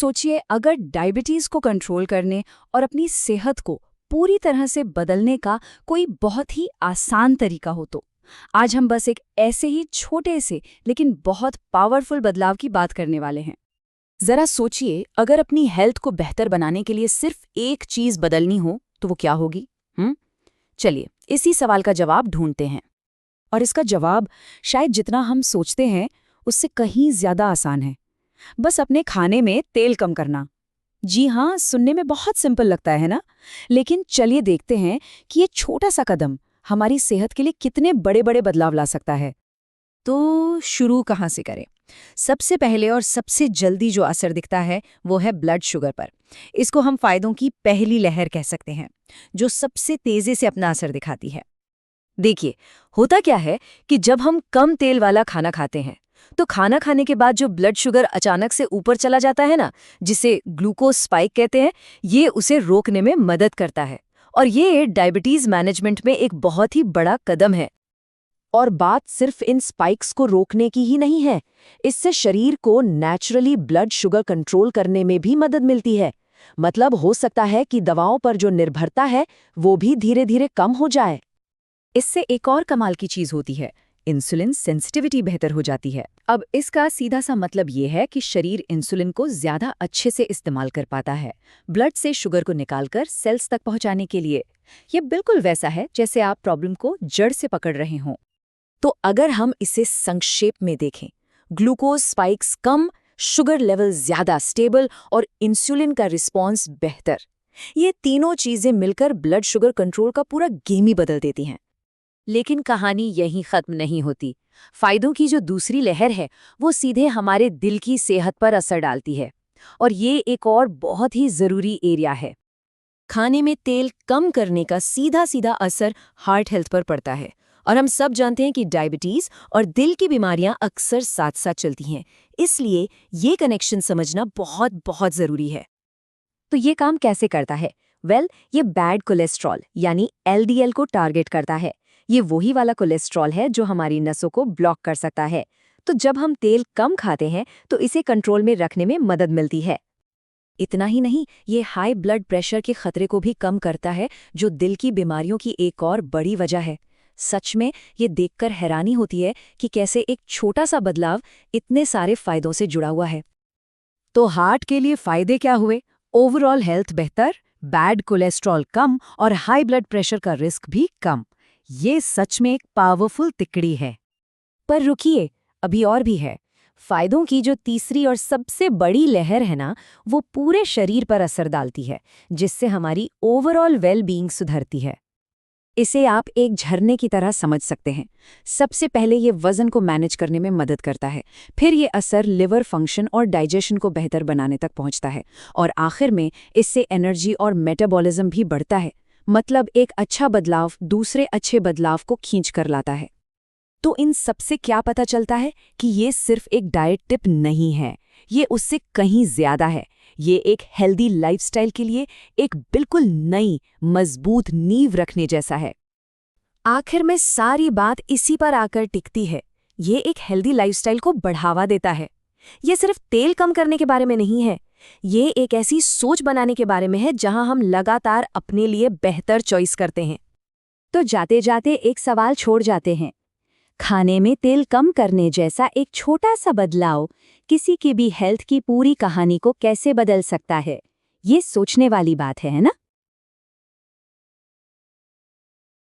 सोचिए, अगर डायबिटीज को कंट्रोल करने और अपनी सेहत को पूरी तरह से बदलने का कोई बहुत ही आसान तरीका हो तो आज हम बस एक ऐसे ही छोटे से लेकिन बहुत पावरफुल बदलाव की बात करने वाले हैं। जरा सोचिए, अगर अपनी हेल्थ को बेहतर बनाने के लिए सिर्फ एक चीज बदलनी हो तो वो क्या होगी? चलिए इसी सवाल का जवाब ढूंढते हैं। और इसका जवाब शायद जितना हम सोचते हैं उससे कहीं ज्यादा आसान है। बस अपने खाने में तेल कम करना। जी हाँ, सुनने में बहुत सिंपल लगता है ना? लेकिन चलिए देखते हैं कि ये छोटा सा कदम हमारी सेहत के लिए कितने बड़े बड़े बदलाव ला सकता है। तो शुरू कहाँ से करें? सबसे पहले और सबसे जल्दी जो असर दिखता है वो है ब्लड शुगर पर। इसको हम फायदों की पहली लहर कह सकते हैं, जो सबसे तेजी से अपना असर दिखाती है। देखिए, होता क्या है कि जब हम कम तेल वाला खाना खाते हैं तो खाना खाने के बाद जो ब्लड शुगर अचानक से ऊपर चला जाता है ना, जिसे ग्लूकोज स्पाइक कहते हैं, ये उसे रोकने में मदद करता है। और ये डायबिटीज मैनेजमेंट में एक बहुत ही बड़ा कदम है। और बात सिर्फ इन स्पाइक्स को रोकने की ही नहीं है, इससे शरीर को नेचुरली ब्लड शुगर कंट्रोल करने में भी मदद मिलती है। मतलब हो सकता है कि दवाओं पर जो निर्भरता है वो भी धीरे धीरे कम हो जाए। इससे एक और कमाल की चीज होती है, इंसुलिन सेंसिटिविटी बेहतर हो जाती है। अब इसका सीधा सा मतलब ये है कि शरीर इंसुलिन को ज्यादा अच्छे से इस्तेमाल कर पाता है, ब्लड से शुगर को निकालकर सेल्स तक पहुंचाने के लिए। ये बिल्कुल वैसा है जैसे आप प्रॉब्लम को जड़ से पकड़ रहे हों। तो अगर हम इसे संक्षेप में देखें, ग्लूकोज स्पाइक्स कम, शुगर लेवल ज्यादा स्टेबल और इंसुलिन का रिस्पॉन्स बेहतर, ये तीनों चीजें मिलकर ब्लड शुगर कंट्रोल का पूरा गेम ही बदल देती हैं। लेकिन कहानी यहीं खत्म नहीं होती। फायदों की जो दूसरी लहर है वो सीधे हमारे दिल की सेहत पर असर डालती है। और ये एक और बहुत ही जरूरी एरिया है। खाने में तेल कम करने का सीधा सीधा असर हार्ट हेल्थ पर पड़ता है। और हम सब जानते हैं कि डायबिटीज और दिल की बीमारियां अक्सर साथ साथ चलती हैं, इसलिए ये कनेक्शन समझना बहुत बहुत जरूरी है। तो ये काम कैसे करता है? ये बैड कोलेस्ट्रॉल यानी LDL को टारगेट करता है। ये वही वाला कोलेस्ट्रॉल है जो हमारी नसों को ब्लॉक कर सकता है। तो जब हम तेल कम खाते हैं तो इसे कंट्रोल में रखने में मदद मिलती है। इतना ही नहीं, ये हाई ब्लड प्रेशर के खतरे को भी कम करता है, जो दिल की बीमारियों की एक और बड़ी वजह है। सच में ये देखकर हैरानी होती है कि कैसे एक छोटा सा बदलाव इतने सारे फायदों से जुड़ा हुआ है। तो हार्ट के लिए फायदे क्या हुए? ओवरऑल हेल्थ बेहतर, बैड कोलेस्ट्रॉल कम और हाई ब्लड प्रेशर का रिस्क भी कम। ये सच में एक पावरफुल तिकड़ी है। पर रुकिए, अभी और भी है। फायदों की जो तीसरी और सबसे बड़ी लहर है ना, वो पूरे शरीर पर असर डालती है, जिससे हमारी ओवरऑल वेल बीइंग सुधरती है। इसे आप एक झरने की तरह समझ सकते हैं। सबसे पहले ये वजन को मैनेज करने में मदद करता है, फिर ये असर लिवर फंक्शन और डाइजेशन को बेहतर बनाने तक पहुंचता है, और आखिर में इससे एनर्जी और मेटाबॉलिज्म भी बढ़ता है। मतलब एक अच्छा बदलाव दूसरे अच्छे बदलाव को खींच कर लाता है। तो इन सबसे क्या पता चलता है कि ये सिर्फ एक डाइट टिप नहीं है, ये उससे कहीं ज्यादा है। ये एक हेल्दी लाइफस्टाइल के लिए एक बिल्कुल नई मजबूत नींव रखने जैसा है। आखिर में सारी बात इसी पर आकर टिकती है। ये एक हेल्दी लाइफस्टाइल को बढ़ावा देता है। ये सिर्फ तेल कम करने के बारे में नहीं है, ये एक ऐसी सोच बनाने के बारे में है जहां हम लगातार अपने लिए बेहतर चॉइस करते हैं। तो जाते जाते एक सवाल छोड़ जाते हैं। खाने में तेल कम करने जैसा एक छोटा सा बदलाव किसी की भी हेल्थ की पूरी कहानी को कैसे बदल सकता है? ये सोचने वाली बात है ना?